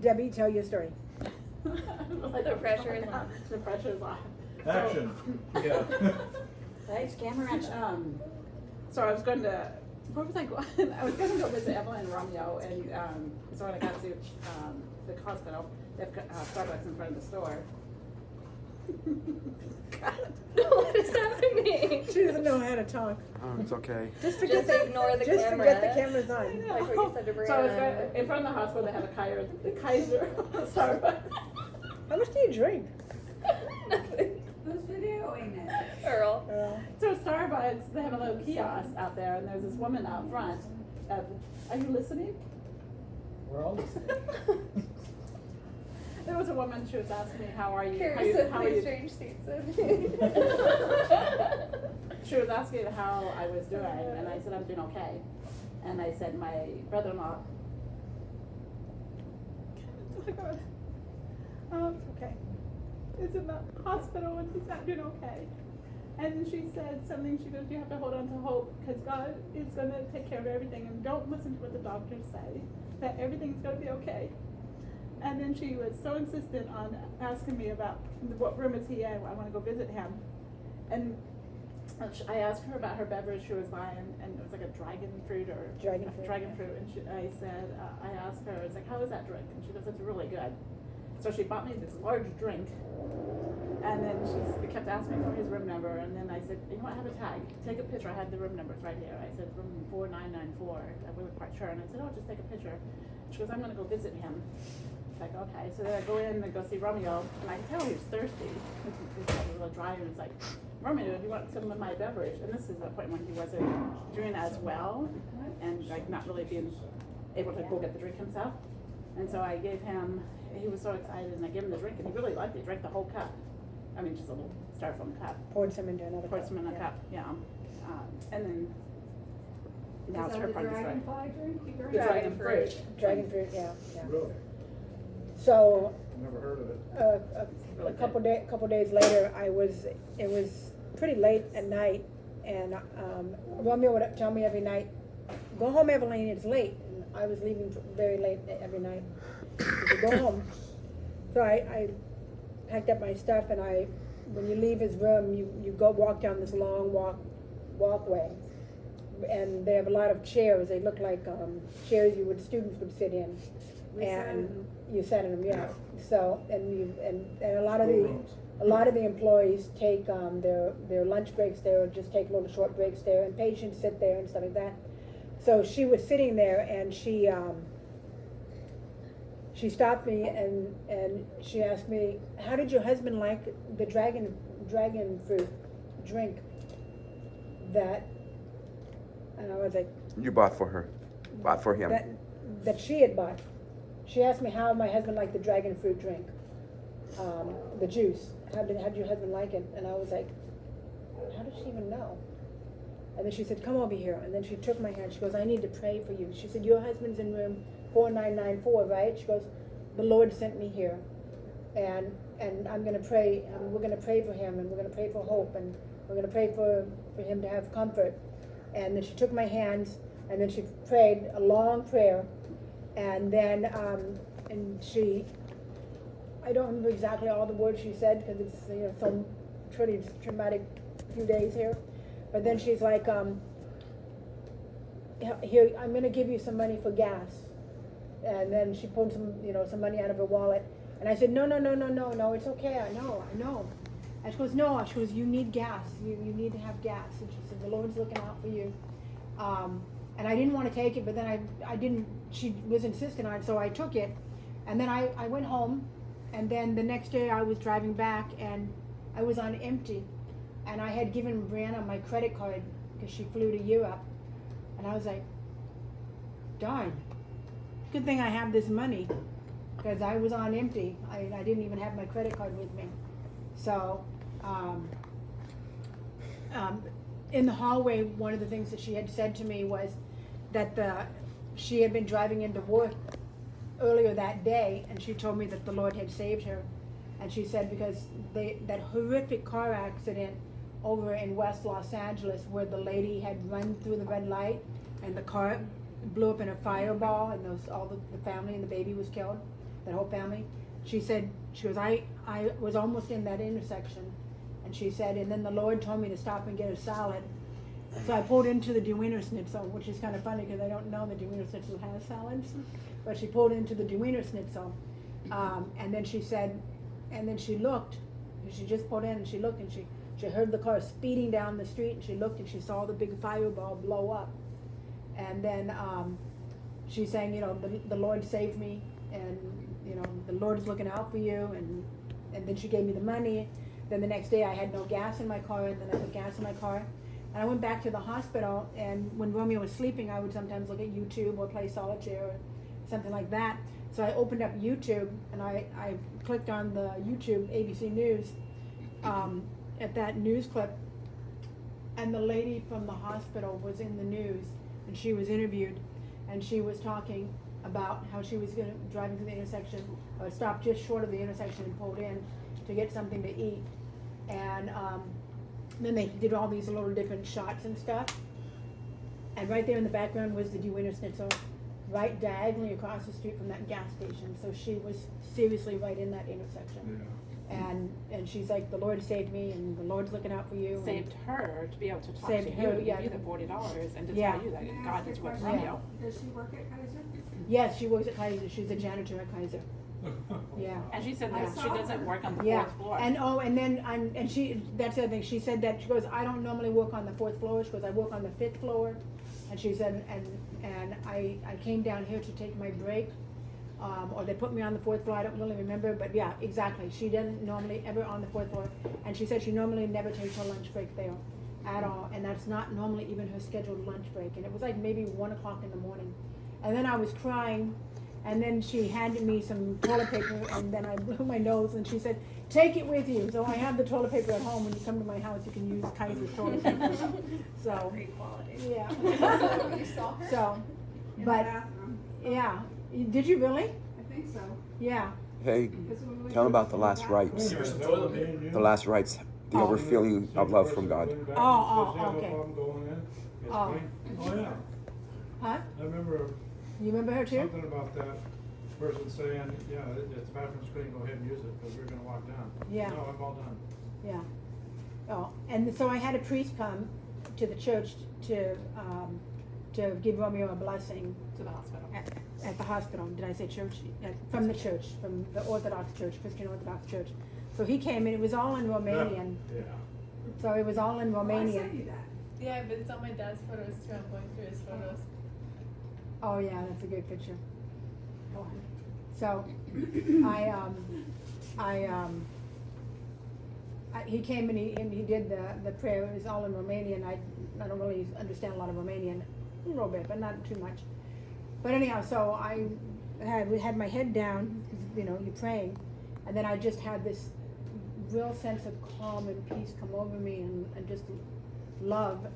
Debbie, tell your story. The pressure is on. The pressure is on. Action. Yeah. Nice camera action. So I was going to, where was I going? I was going to go visit Evelyn and Romeo, and so when I got to the hospital, they have Starbucks in front of the store. What is happening? She doesn't know how to talk. Oh, it's okay. Just Just ignore the just camera. forget the camera's on. Like what you said to So I was Brianna. going, in front of the hospital, they have a Kaiser Starbucks. How much do you drink? Nothing. Who's videoing it? Earl. So Starbucks, they have a little kiosk out there, and there's this woman out front. Are you listening? We're all listening. There was a woman, she was asking me, how are you? Carrie said, how are please you? change seats. She was asking how I was doing, and I said, I'm doing okay. And I said, my brother-in-law, it's okay. Is in the hospital and he's not doing okay. And she said something, she goes, you have to hold on to hope, because God is going to take care of everything, and don't listen to what the doctors say, that everything's going to be okay. And then she was so insistent on asking me about what room is he in, I want to go visit him. And I asked her about her beverage she was buying, and it was like a dragon fruit. And I said, I asked her, it's like, how is that drink? And she goes, it's really good. So she bought me this large drink, and then she kept asking me for his room number, and then I said, you know what, I have a tag, take a picture, I had the room numbers right here. I said, room 4994, I wasn't quite sure, and I said, oh, just take a picture. She goes, I'm gonna go visit him. It's like, okay, so then I go in and go see Romeo, and I can tell he was thirsty. He's like a little dry, and he's like, Romeo, do you want some of my beverage? And this is a point when he wasn't doing as well, and like not really being able to go get the drink himself. And so I gave him, he was so excited, and I gave him the drink, and he really liked it. He drank the whole cup. I mean, just a little styrofoam cup. Poured some into another Poured some in a cup, yeah. And then, now it's her part of the story. Dragonfly drink you The drank? dragon fruit. Dragon fruit, yeah. Really? So Never heard of it. a couple days later, it was pretty late at night, and Romeo would tell me every night, go home, Evelyn, it's late. And I was leaving very late every night. He said, go home. So I packed up my stuff, and when you leave his room, you go walk down this long walkway, and they have a lot of chairs. They look like chairs students would sit in. We sat in them. You sat in them, yeah. So and a lot of Rooms. the employees take their lunch breaks there, or just take little short breaks there, and patients sit there and stuff like that. So she was sitting there, and she stopped me and she asked me, how did your husband like the dragon fruit drink that? And I was like, You bought for her. Bought for him. that she had bought. She asked me how my husband liked the dragon fruit drink, the juice. How did your husband like it? And I was like, how did she even know? And then she said, come over here. And then she took my hand. She goes, I need to pray for you. She said, your husband's in room 4994, right? She goes, the Lord sent me here, and I'm going to pray. We're going to pray for him, and we're going to pray for hope, and we're going to pray for him to have comfort. And then she took my hands, and then she prayed a long prayer, and then I don't remember exactly all the words she said, because it's some pretty traumatic few days here. But then she's like, here, I'm going to give you some money for gas. And then she pulled some money out of her wallet. And I said, no, it's okay, I know. And she goes, no, she goes, you need gas, you need to have gas. And she said, the Lord's looking out for you. And I didn't want to take it, but then I didn't, she was insistent on it, so I took it. And then I went home, and then the next day I was driving back, and I was on empty. And I had given Brianna my credit card, because she flew to Europe. And I was like, darn, good thing I have this money, because I was on empty. I didn't even have my credit card with me. So, in the hallway, one of the things that she had said to me was that she had been driving into work earlier that day, and she told me that the Lord had saved her. And she said because that horrific car accident over in West Los Angeles, where the lady had run through the red light and the car blew up in a fireball, and all the family and the baby was killed. that whole family. She said, she goes, I was almost in that intersection. And she said, and then the Lord told me to stop and get a salad. So I pulled into the Wiener Schnitzel, which is kind of funny because I don't know the Wiener Schnitzel has salads. But she pulled into the Wiener Schnitzel. And then she said, and then she looked, and she just pulled in and she looked and she heard the car speeding down the street and she looked and she saw the big fireball blow up. And then she's saying, you know, the Lord saved me and, you know, the Lord is looking out for you. And then she gave me the money. Then the next day I had no gas in my car and then I put gas in my car. And I went back to the hospital, and when Romeo was sleeping, I would sometimes look at YouTube or play solitaire or something like that. So I opened up YouTube, and I clicked on the YouTube ABC News at that news clip, and the lady from the hospital was in the news, and she was interviewed, and she was talking about how she was driving through the intersection, or stopped just short of the intersection and pulled in to get something to eat. And then they did all these little different shots and stuff. And right there in the background was the Wiener Schnitzel, right diagonally across the street from that gas station. So she was seriously right in that intersection. Yeah. And she's like, the Lord saved me, and the Lord's looking out for you. Saved her to be able to talk Saved to her, you and yeah. give you the $40 and to Yeah. tell you that Can I God ask is a with question? Romeo. Does she work at Kaiser? Yes, she works at Kaiser. She's a janitor at Kaiser. Yeah. And she said I that she saw doesn't her. work on the Yeah, fourth floor. and then and she, that's the other thing, she said that, she goes, I don't normally work on the fourth floor, she goes, I work on the fifth floor. And she said, and I came down here to take my break, or they put me on the fourth floor, I don't really remember, but yeah, exactly, she doesn't normally ever on the fourth floor. And she said she normally never takes her lunch break there at all, and that's not normally even her scheduled lunch break, and it was like maybe 1 o'clock in the morning. And then I was crying, and then she handed me some toilet paper, and then I blew my nose, and she said, take it with you. So I have the toilet paper at home. When you come to my house, you can use Kaiser's toilet paper. So, Great quality. yeah. You saw her? So, In the but, bathroom? yeah. Did you really? I think so. Yeah. Hey, 'Cause when we tell them were about the in last bathroom- rites. Give her some toilet paper. The last rites, the Oh. overfilling of love from God. Oh, okay. Oh. Oh, yeah. Huh? I remember You remember her too? something about that person saying, yeah, it's bathroom screen, go ahead and use it, because we're gonna walk down. Yeah. No, I'm all done. Yeah. Oh, and so I had a priest come to the church to give Romeo a blessing To the hospital. at the hospital. Did I say church? From the church, from the Orthodox Church, Christian Orthodox Church. So he came and it was all in Romanian. Yeah. So it was all in Oh, I sent Romanian. you that. Yeah, but it's on my dad's photos too. I'm going through his photos. Oh yeah, that's a good picture. Go on. So he came and he did the prayer. It was all in Romanian. I don't really understand a lot of Romanian, a little bit, but not too much. But anyhow, so I had my head down, 'cause, you know, you're praying, and then I just had this real sense of calm and peace come over me, and just love.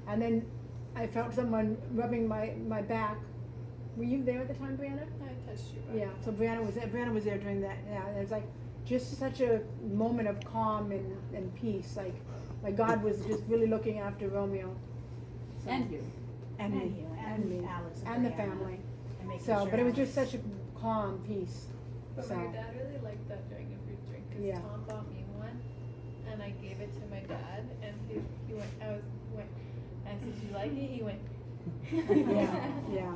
And then I felt someone rubbing my back. Were you there at the time, Brianna? I touched you. Back. Yeah, so Brianna was there during that. Yeah, it was like just such a moment of calm and peace. Like God was just really looking after Romeo. So, And you. and And me, you, and and me, Alex and and the Brianna. family. And making So, sure but it was just Alex- such a calm peace. But So, my dad really liked that during a fruit drink because Yeah. Tom bought me one, and I gave it to my dad, and he went. I said, "Do you like it?" He went. yeah, yeah.